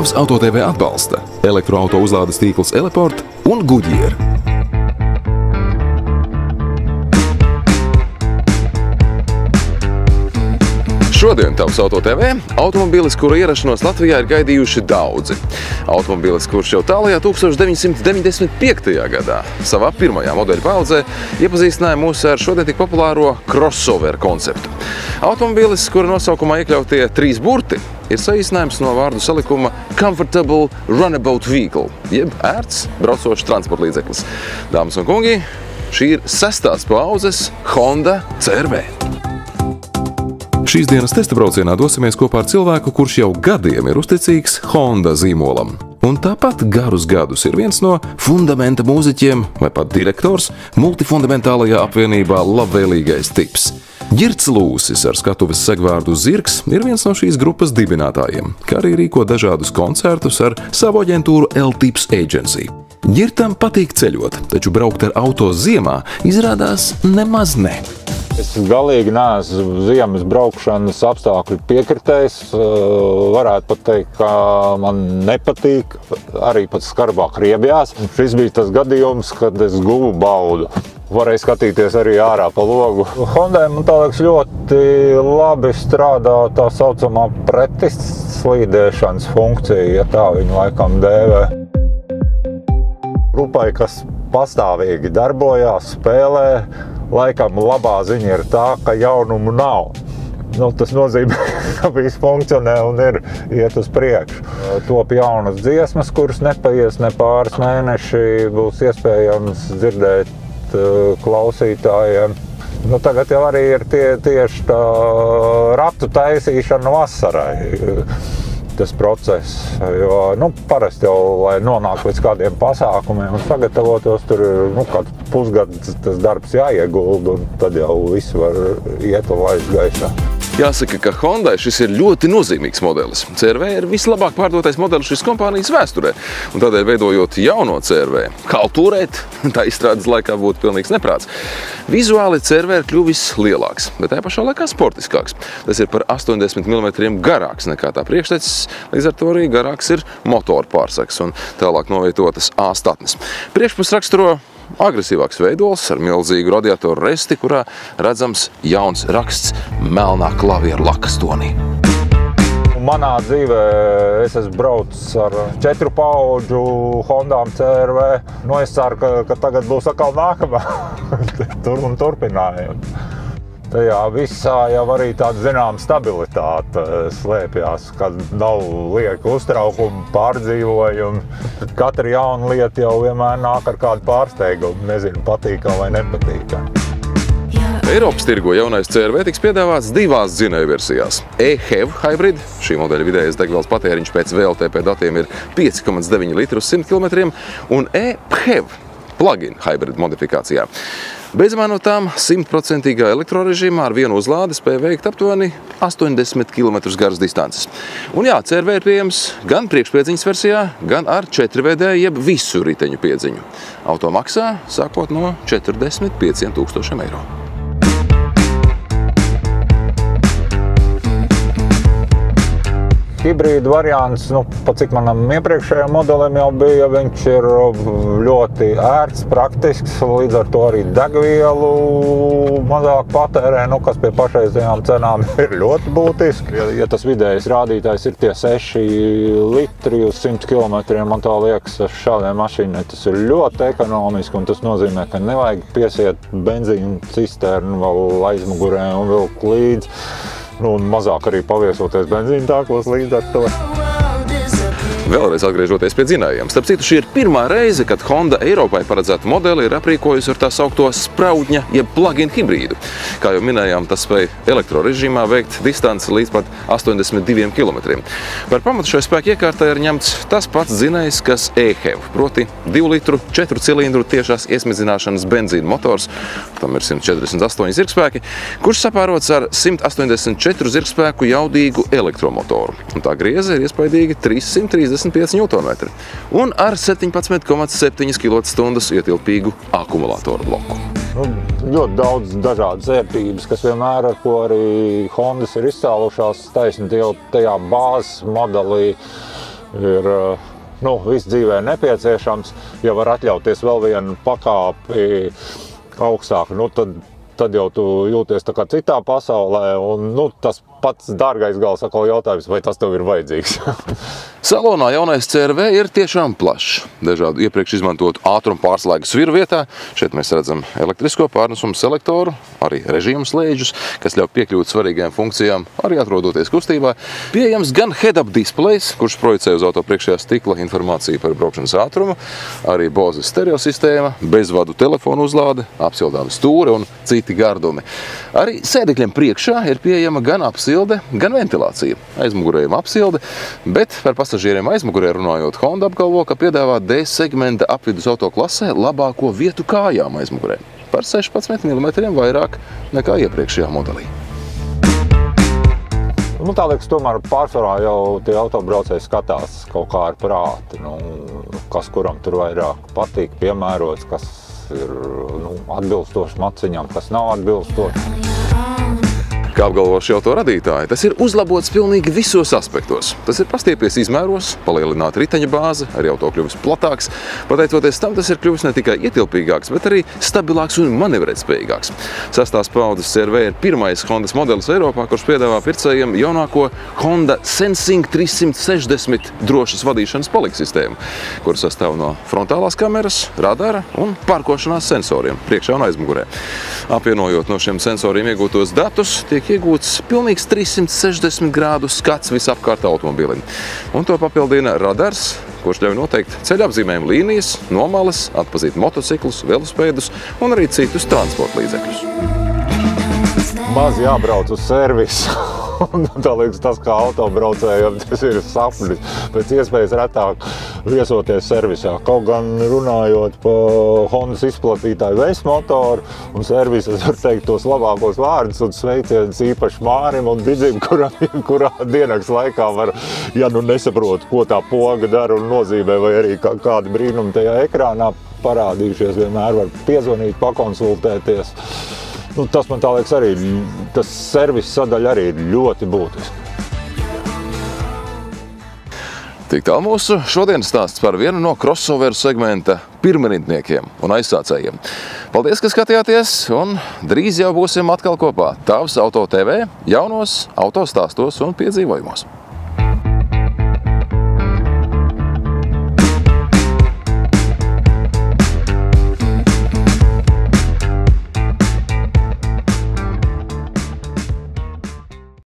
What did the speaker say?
Tavs Auto TV atbalsta elektroauto uzlādes tīkls Eleport un Goodyear. Šodien Tavs Auto TV automobilis, kura ierašanos Latvijā ir gaidījuši daudzi. Automobilis, kurš jau tālajā 1995. gadā savā pirmajā modeļa paudzē iepazīstināja mūs ar šodien tik populāro crossover konceptu. Automobilis, kura nosaukumā iekļautie 3 burti, ir saīsinājums no vārdu salikuma Comfortable Runabout Vehicle, jeb ērts braucošs transporta līdzeklis. Dāmas un kungi, šī ir 6. paudzes Honda CR-V. Šīs dienas testa braucienā dosimies kopā ar cilvēku, kurš jau gadiem ir uzticīgs Honda zīmolam. Un tāpat garus gadus ir viens no fundamenta mūziķiem, vai pat direktors, multifundamentālajā apvienībā labvēlīgais tips. Ģirts Lūsis ar skatuves segvārdu Zirgs ir viens no šīs grupas dibinātājiem, kā arī rīko dažādus koncertus ar savu aģentūru L-Tips Agency. Ģirtam patīk ceļot, taču braukt ar auto ziemā izrādās nemaz ne. Es galīgi neesmu ziemas braukšanas apstākļu piekritējs. Varētu pat teikt, ka man nepatīk, arī pat skarbāk riebjās. Šis bija tas gadījums, kad es guvu baudu. Varēja skatīties arī ārā pa logu. Hondai, man tā liekas, ļoti labi strādā tā saucamā pretslīdēšanas funkcija, ja tā viņu laikam dēvē. Grupai, kas pastāvīgi darbojās, spēlē, laikam labā ziņa ir tā, ka jaunumu nav. Tas nozīmē, ka viss funkcionē un iet uz priekšu. Top jaunas dziesmas, kuras nepaies ne pāris mēneši, būs iespējams dzirdēt klausītājiem. Tagad jau arī ir tieši tā ratu taisīšana vasarai. Tas process, jo parasti jau, lai nonāk līdz kādiem pasākumiem un sagatavotos, tur ir kāds pusgads tas darbs jāiegulda, un tad jau viss var iet un laist gaisā. Jāsaka, ka Hondai šis ir ļoti nozīmīgs modelis. CR-V ir vislabāk pārdotais modelis šīs kompānijas vēsturē, un tādēļ veidojot jauno CR-V, kalturēt, tā izstrādes laikā būtu pilnīgs neprāts. Vizuāli CR-V ir kļuvis lielāks, bet tajā pašā laikā sportiskāks. Tas ir par 80 mm garāks nekā tā priekštecis, līdz ar to arī garāks ir motora pārseks un tālāk novietotas A-statnes. Priekšpus raksturo agresīvāks veidols ar milzīgu radiatoru resti, kurā redzams jauns raksts melnā klavieru lakastonī. Manā dzīvē es esmu braucis ar 4 paudžu Hondām CR-V. Es ceru, ka tagad būs atkal nākamā turpinājumi. Tajā visā jau arī tāda zināma stabilitāte slēpjās, kad nav lieka uztraukuma, pārdzīvojumi. Katra jauna lieta jau vienmēr nāk ar kādu pārsteigumu, nezinu, patīkam vai nepatīkam. Eiropas tirgo jaunais CR-V tiks piedāvāts 2 dzinēju versijās. E-HEV hybrid, šī modeļa vidējais degvielas patēriņš pēc VLTP datiem ir 5,9 litru uz 100 km, un E-HEV plug-in hybrid modifikācijā. Beidzamā no tām 100% elektrorežīmā ar vienu uzlādi spēja veikt aptuveni 80 km garas distances. Un jā, CR-V ir pieejams gan priekšpiedziņas versijā, gan ar 4WD jeb visu riteņu piedziņu. Auto maksā sākot no 45 000 eiro. Hibrīda variants, pat cik manam iepriekšējiem modelim jau bija, viņš ir ļoti ērts, praktisks, līdz ar to arī degvielu mazāk patērē, kas pie pašreizējām cenām ir ļoti būtiski. Ja tas vidējais rādītājs ir tie 6 litri uz 100 km, man tā liekas, šādai mašīnai tas ir ļoti ekonomiski, un tas nozīmē, ka nevajag piesiet benzīnu cisternu vēl aizmugurē un vilkt līdzi. Un mazāk arī paviesoties benzīna tākos līdz ar to. Vēlreiz atgriežoties pie dzinējiem. Starp citu, šī ir pirmā reize, kad Honda Eiropai paredzētu modeli ir aprīkojusi ar tā saukto spraudņa jeb plug-in hibrīdu. Kā jau minējām, tas spēj elektrorežīmā veikt distanci līdz pat 82 km. Par pamatu šai spēku iekārtai ir ņemts tas pats dzinējs, kas E-HEV, proti 2 litru 4 cilindru tiešās iesmidzināšanas benzīna motors, tam ir 148 zirgspēki, kurš sapārots ar 184 zirgspēku jaudīgu elektromotoru. Un tā grieze ir iespaidīgi 335 Nm un ar 17,7 kWh ietilpīgu akumulātoru bloku. Ļoti daudz dažādas ērtības, kas vienmēr ar ko arī Hondas ir izcēlušās taisni tajā bāzes modelī. ir viss dzīvē nepieciešams. Ja var atļauties vēl vienu pakāpi augstāk, tad jau tu jūties tā kā citā pasaulē. Un, tas pats dārgais gals atkal jautājums, vai tas tev ir vajadzīgs. Salonā jaunais CR-V ir tiešām plašs. Dažādu iepriekš izmantotu ātrumu pārslēgu sviru vietā. Šeit mēs redzam elektrisko pārnesumu selektoru, arī režīmu slēdžus, kas ļauj piekļūt svarīgajām funkcijām, arī atrodoties kustībā. Pieejams gan head-up displejs, kurš projicē uz auto priekšējā stikla informāciju par braukšanas ātrumu, arī Bose stereo sistēma, bezvadu telefonu uzlāde, apsildāmi stūri un citi gardumi. Arī sēdekļiem priekšā ir pieejama gan apsilde, gan ventilācija. Aizmugurējuma apsilde, bet par pasažieriem aizmugurē runājot, Honda apgalvo, ka piedāvā D segmenta apvidus auto klasē labāko vietu kājām aizmugurē. Par 16 mm vairāk nekā iepriekšējā modelī. Tā liekas, tomēr pārsvarā jau tie autobraucēji skatās kaut kā ar prāti. Kas kuram tur vairāk patīk, piemērots, kas ir atbilstoši maciņam, kas nav atbilstoši. Kā apgalvo šī auto radītāji, tas ir uzlabots pilnīgi visos aspektos. Tas ir pastiepies izmēros, palielināta riteņa bāze, arī auto kļuvis platāks. Pateicoties tam, tas ir kļuvis ne tikai ietilpīgāks, bet arī stabilāks un manevrētspējīgāks. Sastās paudzes CR-V ir pirmais Hondas modelis Eiropā, kurš piedāvā pircējiem jaunāko Honda Sensing 360 drošas vadīšanas paliksistēmu, kur sastāv no frontālās kameras, radara un parkošanās sensoriem priekšā un aizmugurē. Apvienojot no šiem sensoriem iegūtos datus, tiek iegūts pilnīgs 360 grādu skats visapkārt automobilim. Un to papildina radars, kurš ļauj noteikt ceļa apzīmējumu līnijas, nomales, atpazīt motociklus, velospēdus un arī citus transporta līdzekļus. Maz jābrauc uz servisu. Tā liekas, tas kā autobraucējiem, tas ir sapnis. Pēc iespējas retāk viesoties servisā. Kaut gan runājot par Hondas izplatītāju Veiss motoru un servisu, es varu teikt tos labākos vārdus un sveicienus īpaši Mārim un Bidzim, kurā diennakts laikā var, ja nesaprot, ko tā poga dara un nozīmē, vai arī kādi brīnumi tajā ekrānā parādījušies, vienmēr var piezvanīt, pakonsultēties. Tas man tā liekas arī, tas servisa sadaļa arī ir ļoti būtiski. Tik tālu mūsu šodienas stāsts par vienu no crossoveru segmenta pirmrindniekiem un aizsācējiem. Paldies, ka skatījāties, un drīz jau būsim atkal kopā. Tavs Auto TV jaunos autostāstos un piedzīvojumos.